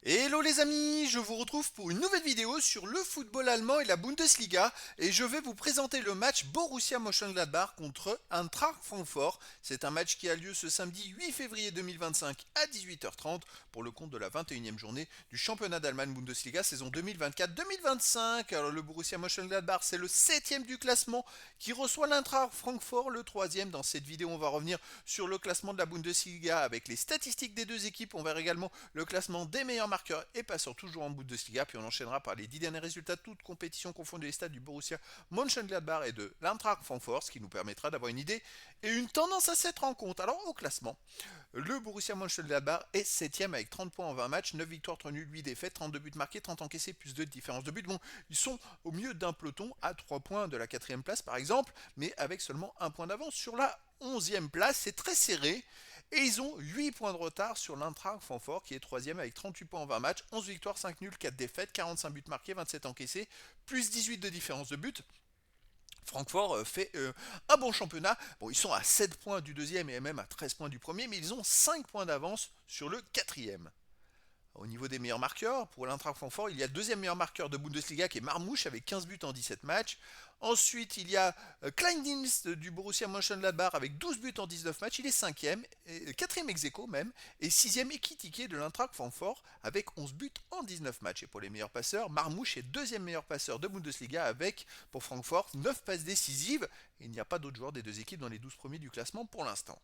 Hello les amis, je vous retrouve pour une nouvelle vidéo sur le football allemand et la Bundesliga et je vais vous présenter le match Borussia Mönchengladbach contre Eintracht Francfort. C'est un match qui a lieu ce samedi 8 février 2025 à 18h30 pour le compte de la 21e journée du championnat d'Allemagne Bundesliga saison 2024-2025. Alors le Borussia Mönchengladbach c'est le 7e du classement qui reçoit l'Eintracht Francfort le 3e. Dans cette vidéo on va revenir sur le classement de la Bundesliga avec les statistiques des deux équipes. On verra également le classement des meilleurs marqueur et passeur toujours en Bundesliga. Puis on enchaînera par les 10 derniers résultats, toutes compétitions confondues, les stades du Borussia Mönchengladbach et de l'Eintracht Francfort, ce qui nous permettra d'avoir une idée et une tendance à cette rencontre. Alors au classement, le Borussia Mönchengladbach est 7ème avec 30 points en 20 matchs, 9 victoires, 3 nuls, 8 défaites, 32 buts marqués, 30 encaissés, plus de différence de but. Bon, ils sont au milieu d'un peloton à 3 points de la 4ème place par exemple, mais avec seulement un point d'avance sur la 11e place. C'est très serré. Et ils ont 8 points de retard sur l'Eintracht Francfort qui est 3ème avec 38 points en 20 matchs, 11 victoires, 5 nuls, 4 défaites, 45 buts marqués, 27 encaissés, plus 18 de différence de but. Francfort fait un bon championnat. Bon, ils sont à 7 points du deuxième et même à 13 points du premier, mais ils ont 5 points d'avance sur le quatrième. Au niveau des meilleurs marqueurs, pour l'Eintracht Francfort, il y a le deuxième meilleur marqueur de Bundesliga qui est Marmouche avec 15 buts en 17 matchs. Ensuite, il y a Kleindienst du Borussia Mönchengladbach avec 12 buts en 19 matchs. Il est cinquième, quatrième ex aequo même, et sixième Ekitike de l'Eintracht Francfort avec 11 buts en 19 matchs. Et pour les meilleurs passeurs, Marmouche est deuxième meilleur passeur de Bundesliga avec, pour Francfort, 9 passes décisives. Et il n'y a pas d'autres joueurs des deux équipes dans les 12 premiers du classement pour l'instant.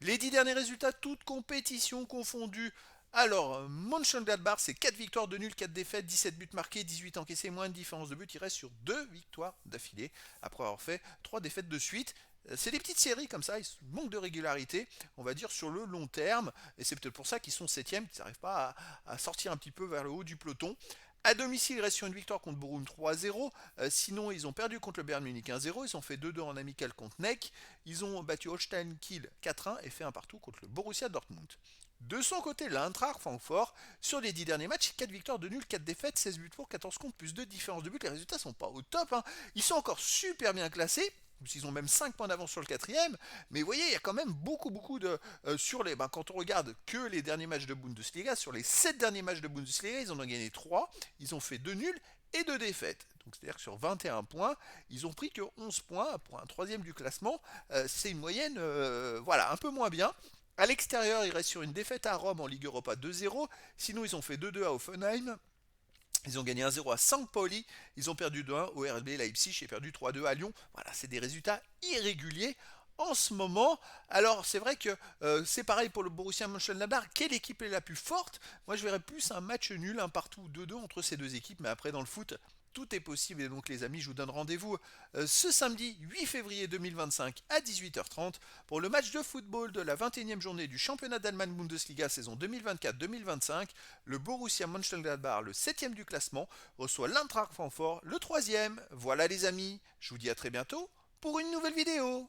Les 10 derniers résultats, toutes compétitions confondues. Alors, Mönchengladbach, c'est 4 victoires, 2 nuls, 4 défaites, 17 buts marqués, 18 encaissés, moins de différence de but. Il reste sur 2 victoires d'affilée, après avoir fait 3 défaites de suite. C'est des petites séries comme ça, ils manquent de régularité, on va dire, sur le long terme. Et c'est peut-être pour ça qu'ils sont 7e, qu'ils n'arrivent pas à sortir un petit peu vers le haut du peloton. À domicile, ils restent sur une victoire contre Bochum 3-0. Sinon, ils ont perdu contre le Bayern Munich 1-0. Ils ont fait 2-2 en amical contre Neck. Ils ont battu Holstein Kiel 4-1 et fait un partout contre le Borussia Dortmund. De son côté, l'Eintracht Francfort, sur les 10 derniers matchs, 4 victoires, 2 nuls, 4 défaites, 16 buts pour, 14 contre, plus 2 différences de but. Les résultats sont pas au top, hein. Ils sont encore super bien classés. Ils ont même 5 points d'avance sur le quatrième. Mais vous voyez, il y a quand même beaucoup de... sur les, quand on regarde que les derniers matchs de Bundesliga, sur les 7 derniers matchs de Bundesliga, ils en ont gagné 3. Ils ont fait 2 nuls et 2 défaites. Donc c'est-à-dire que sur 21 points, ils ont pris que 11 points pour un troisième du classement. C'est une moyenne, voilà, un peu moins bien. À l'extérieur, ils restent sur une défaite à Rome en Ligue Europa 2-0. Sinon, ils ont fait 2-2 à Offenheim. Ils ont gagné 1-0 à St. Pauli. Ils ont perdu 2-1 au RB Leipzig et perdu 3-2 à Lyon. Voilà, c'est des résultats irréguliers en ce moment. Alors, c'est vrai que c'est pareil pour le Borussia Mönchengladbach. Quelle équipe est la plus forte? Moi, je verrais plus un match nul, un partout 2-2 entre ces deux équipes. Mais après, dans le foot, tout est possible. Et donc, les amis, je vous donne rendez-vous ce samedi 8 février 2025 à 18h30 pour le match de football de la 21e journée du championnat d'Allemagne Bundesliga saison 2024-2025. Le Borussia Mönchengladbach, le 7e du classement, reçoit l'Eintracht Francfort, le 3e. Voilà les amis, je vous dis à très bientôt pour une nouvelle vidéo.